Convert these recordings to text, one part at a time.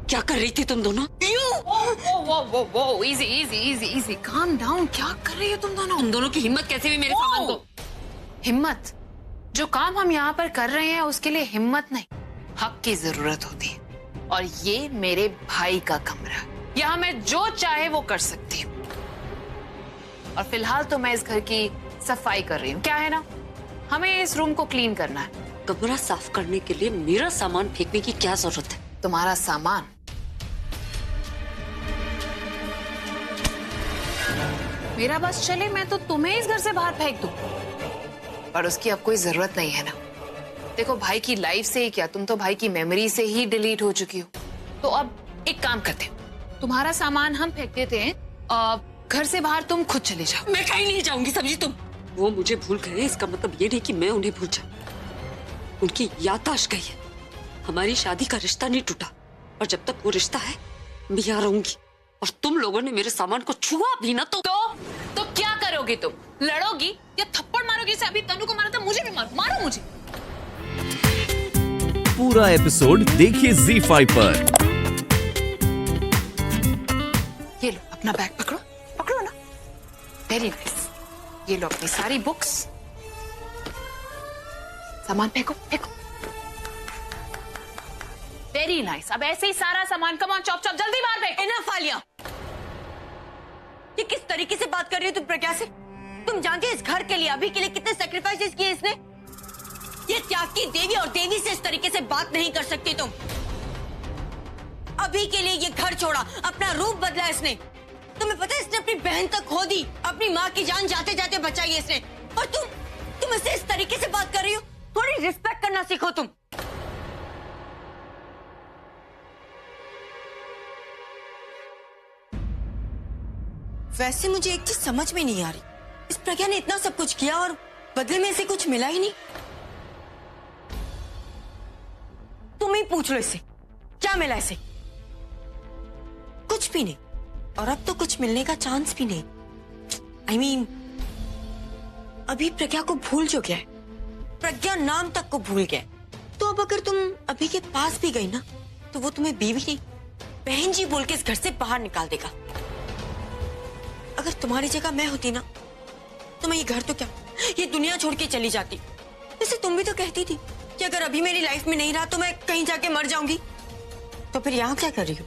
क्या कर रही थी तुम दोनों? वो easy easy easy easy calm down. क्या कर रही हो तुम दोनों? तुम दोनों की हिम्मत कैसे हुई मेरे सामान को? हिम्मत? जो काम हम यहाँ पर कर रहे हैं उसके लिए हिम्मत नहीं, हक की जरूरत होती है। और ये मेरे भाई का कमरा, यहाँ मैं जो चाहे वो कर सकती हूँ। और फिलहाल तो मैं इस घर की सफाई कर रही हूँ, क्या है ना, हमें इस रूम को क्लीन करना है। कमरा साफ करने के लिए मेरा सामान फेंकने की क्या जरूरत है? तुम्हारा सामान? मेरा बस चले मैं तो तुम्हें इस घर से बाहर फेंक दूं, पर उसकी अब कोई जरूरत नहीं है ना। देखो, भाई की लाइफ से ही क्या, तुम तो भाई की मेमोरी से ही डिलीट हो चुकी हो। तो अब एक काम करते हैं, तुम्हारा सामान हम फेंक देते हैं, घर से बाहर तुम खुद चले जाओ। मैं कहीं नहीं जाऊंगी, समझी तुम? वो मुझे भूल गए, इसका मतलब ये नहीं कि मैं उन्हें भूल जाऊं। उनकी याददाश्त गई है, हमारी शादी का रिश्ता नहीं टूटा, और जब तक वो रिश्ता है मैं यहाँ रहूंगी। और तुम लोगों ने मेरे सामान को छुआ भी ना तो क्या करोगी तुम? लड़ोगी या थप्पड़ मारोगी? जैसे अभी तनु को मारा था, मुझे भी मारो मुझे। पूरा एपिसोड देखिए ZEE5 पर। ये लो अपना बैग, पकड़ो ना। Very nice. ये लो अपनी सारी बुक्स, सामान फेंको। Very nice. अब ऐसे ही सारा सामान, कम ऑन, चॉप जल्दी बाहर फेंको। इनफ आलिया, ये किस तरीके से बात कर रही हो तुम प्रज्ञा से? तुम जानती हो इस घर के लिए, अभी के लिए कितने सैक्रिफाइसेस किए इसने? ये त्याग की देवी, और देवी से इस तरीके से बात नहीं कर सकती तुम। अभी के लिए ये घर छोड़ा, अपना रूप बदला इसने। तुम्हें पता है इसने अपनी बहन तक खो दी, अपनी माँ की जान जाते जाते बचाई इसने। और तुम इससे इस तरीके से बात कर रही हो? थोड़ी रिस्पेक्ट करना सीखो तुम। वैसे मुझे एक चीज समझ में नहीं आ रही, इस प्रज्ञा ने इतना सब कुछ किया और बदले में इसे कुछ मिला ही नहीं। तुम ही पूछ लो इससे, क्या मिला इसे? कुछ भी नहीं। और अब तो कुछ मिलने का चांस भी नहीं। I mean, अभी प्रज्ञा को भूल जो गया है, प्रज्ञा नाम तक को भूल गया। तो अब अगर तुम अभी के पास भी गई ना, तो वो तुम्हें बीवी नहीं, बहन जी बोल के इस घर से बाहर निकाल देगा। अगर तुम्हारी जगह मैं होती ना, तो मैं ये घर तो क्या, ये दुनिया छोड़ के चली जाती। जैसे तुम भी तो कहती थी कि अगर अभी मेरी लाइफ में नहीं रहा तो मैं कहीं जाके मर जाऊंगी। तो फिर यहाँ क्या कर रही हो?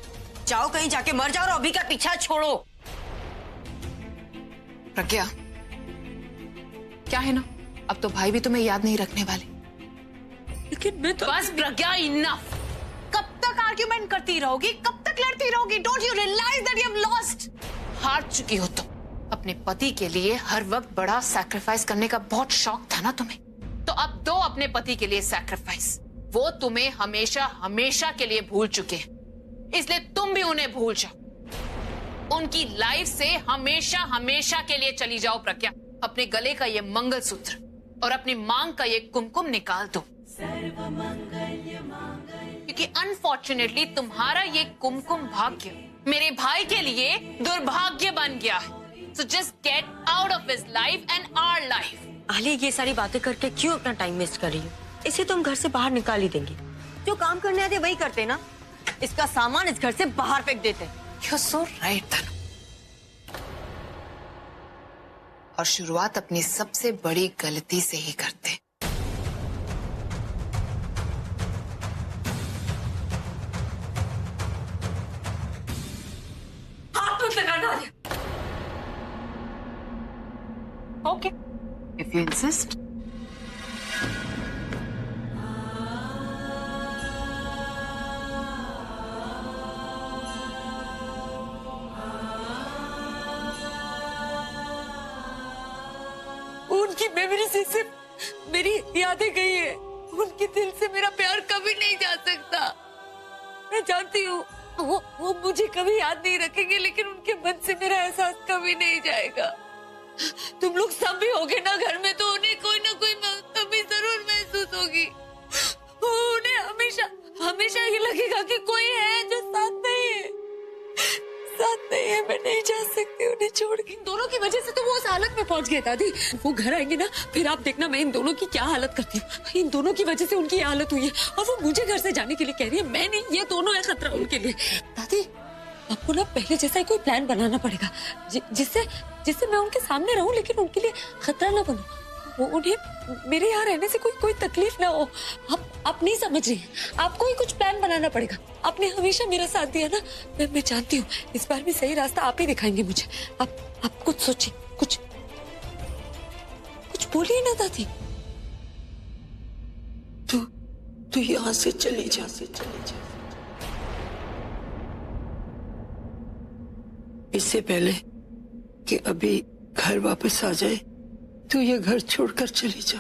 जाओ कहीं जाके मर जाओ और अभी का पीछा छोड़ो। प्रज्ञा, क्या है ना, अब तो भाई भी तुम्हें याद नहीं रखने वाले। लेकिन मैं तो बस प्रज्ञा, इनफ। कब तक आर्ग्यूमेंट करती रहोगी? कब तक लड़ती रहोगी? Don't you realise that you have lost? हार चुकी हो तुम। अपने पति के लिए हर वक्त बड़ा सैक्रिफाइस करने का बहुत शौक था ना तुम्हें, तो अब दो अपने पति के लिए सैक्रिफाइस। वो तुम्हें हमेशा हमेशा के लिए भूल चुके हैं, इसलिए तुम भी उन्हें भूल जाओ। उनकी लाइफ से हमेशा हमेशा के लिए चली जाओ प्रज्ञा। अपने गले का ये मंगलसूत्र और अपनी मांग का ये कुमकुम निकाल दो, क्योंकि अनफॉर्चुनेटली तुम्हारा ये कुमकुम भाग्य मेरे भाई के लिए दुर्भाग्य बन गया है। So just get out of his life and our life. Alia, ये सारी बातें करके क्यों अपना टाइम वेस्ट कर रही हो? इसे तो हम घर से बाहर निकाल ही देंगे। जो काम करने आते वही करते ना। इसका सामान इस घर से बाहर फेंक देते। You're so right, तनु। और शुरुआत अपनी सबसे बड़ी गलती से ही करते। हाथ मत लगाना Alia. Okay, if you insist. उनकी मेमोरी से सिर्फ मेरी यादें गई है। उनके दिल से मेरा प्यार कभी नहीं जा सकता। मैं जानती हूँ वो मुझे कभी याद नहीं रखेंगे, लेकिन उनके मन से मेरा एहसास कभी नहीं जाएगा। तुम लोग सब भी होगे ना घर में, तो उन्हें कोई ना कोई कमी जरूर महसूस होगी। उन्हें हमेशा हमेशा ये लगेगा कि कोई है जो साथ नहीं है। मैं नहीं जा सकती उन्हें छोड़ के। इन दोनों की वजह से तो वो उस हालत में पहुंच गए दादी। वो घर आएंगे ना, फिर आप देखना मैं इन दोनों की क्या हालत करती हूँ। इन दोनों की वजह से उनकी ये हालत हुई है और वो मुझे घर से जाने के लिए कह रही है। मैं नहीं, ये दोनों है खतरा उनके लिए। दादी आपको ना पहले जैसा ही कोई प्लान बनाना पड़ेगा जिससे मैं उनके सामने रहूं लेकिन उनके लिए खतरा ना बनूं। वो उन्हें मेरे यहाँ रहने से कोई तकलीफ ना हो। आप नहीं समझ रही हैं। आपको ही कुछ प्लान बनाना पड़ेगा। आपने हमेशा मेरा साथ दिया ना, मैं जानती हूँ इस बार भी सही रास्ता आप ही दिखाएंगे मुझे। आप कुछ सोचिए, कुछ बोलिए ना दादी। तू यहाँ से चली जा। इससे पहले कि अभी घर वापस आ जाए, तू ये घर छोड़कर चली जा।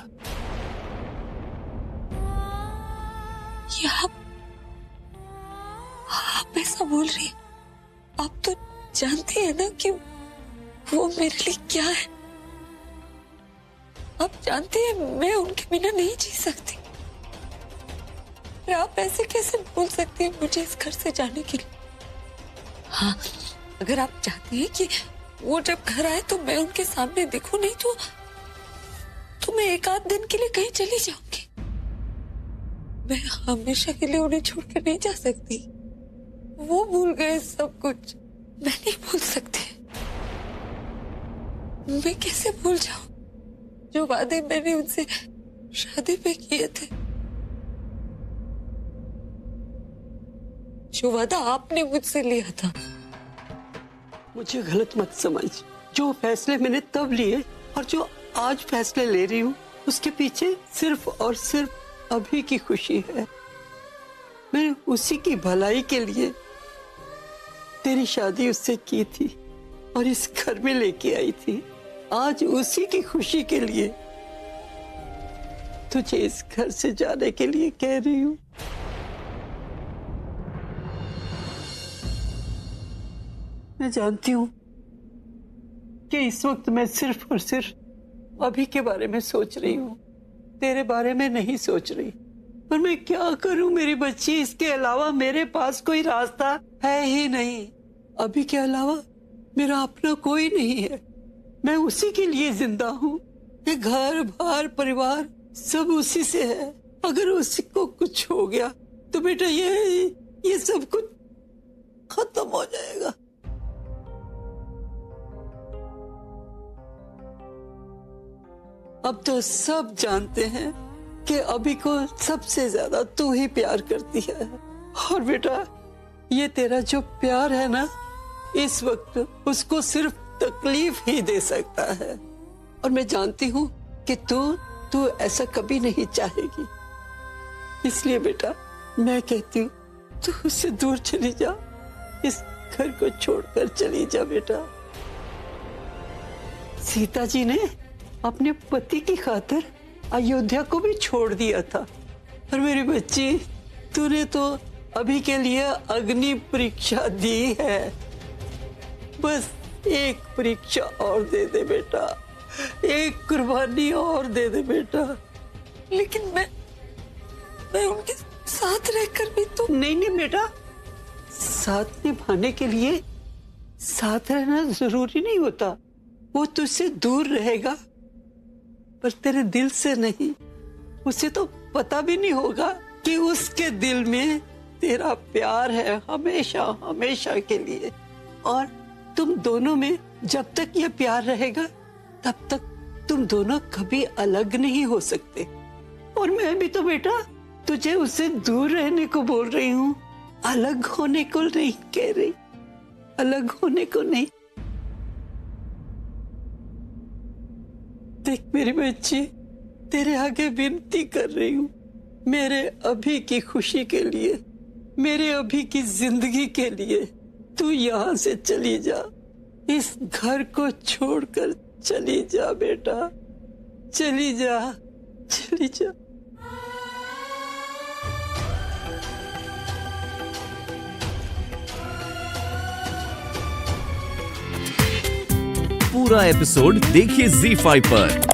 ये आप ऐसा बोल रही हैं? आप तो जानती हैं ना कि वो मेरे लिए क्या है। आप जानते हैं मैं उनके बिना नहीं जी सकती। आप ऐसे कैसे बोल सकती हैं मुझे इस घर से जाने के लिए? हाँ, अगर आप चाहती हैं कि वो जब घर आए तो मैं उनके सामने दिखूं, नहीं तो मैं एक आध दिन के लिए कहीं चली जाऊंगी। मैं हमेशा के लिए उन्हें छोड़कर नहीं जा सकती। वो भूल गए सब कुछ, मैं नहीं भूल सकती। मैं कैसे भूल जाऊं जो वादे मैंने उनसे शादी पे किए थे, जो वादा आपने मुझसे लिया था। मुझे गलत मत समझ। जो फैसले मैंने तब लिए और जो आज फैसले ले रही हूँ, उसके पीछे सिर्फ और सिर्फ अभी की खुशी है। मैंने उसी की भलाई के लिए तेरी शादी उससे की थी और इस घर में लेके आई थी। आज उसी की खुशी के लिए तुझे इस घर से जाने के लिए कह रही हूँ। मैं जानती हूँ कि इस वक्त मैं सिर्फ और सिर्फ अभी के बारे में सोच रही हूँ, तेरे बारे में नहीं सोच रही। पर मैं क्या करूँ मेरी बच्ची, इसके अलावा मेरे पास कोई रास्ता है ही नहीं। अभी के अलावा मेरा अपना कोई नहीं है। मैं उसी के लिए जिंदा हूँ। ये घर बार परिवार सब उसी से है। अगर उसी को कुछ हो गया तो बेटा ये सब कुछ खत्म हो जाएगा। अब तो सब जानते हैं कि अभी को सबसे ज्यादा तू ही प्यार करती है। और बेटा ये तेरा जो प्यार है ना, इस वक्त उसको सिर्फ तकलीफ ही दे सकता है। और मैं जानती हूँ कि तू ऐसा कभी नहीं चाहेगी। इसलिए बेटा मैं कहती हूँ तू उससे दूर चली जा, इस घर को छोड़कर चली जा बेटा। सीता जी ने अपने पति की खातिर अयोध्या को भी छोड़ दिया था। और मेरी बच्ची तूने तो अभी के लिए अग्नि परीक्षा दी है। बस एक परीक्षा और दे दे बेटा, एक कुर्बानी और दे दे बेटा। लेकिन मैं उनके साथ रहकर भी तो नहीं बेटा, साथ निभाने के लिए साथ रहना जरूरी नहीं होता। वो तुझसे दूर रहेगा पर तेरे दिल से नहीं। उसे तो पता भी नहीं होगा कि उसके दिल में तेरा प्यार है हमेशा हमेशा के लिए। और तुम दोनों में जब तक ये प्यार रहेगा तब तक तुम दोनों कभी अलग नहीं हो सकते। और मैं भी तो बेटा तुझे उससे दूर रहने को बोल रही हूँ, अलग होने को नहीं कह रही। अलग होने को नहीं। देख मेरी बच्ची, तेरे आगे विनती कर रही हूँ, मेरे अभी की खुशी के लिए, मेरे अभी की जिंदगी के लिए तू यहाँ से चली जा। इस घर को छोड़कर चली जा बेटा, चली जा, चली जा। पूरा एपिसोड देखिए ZEE5 पर।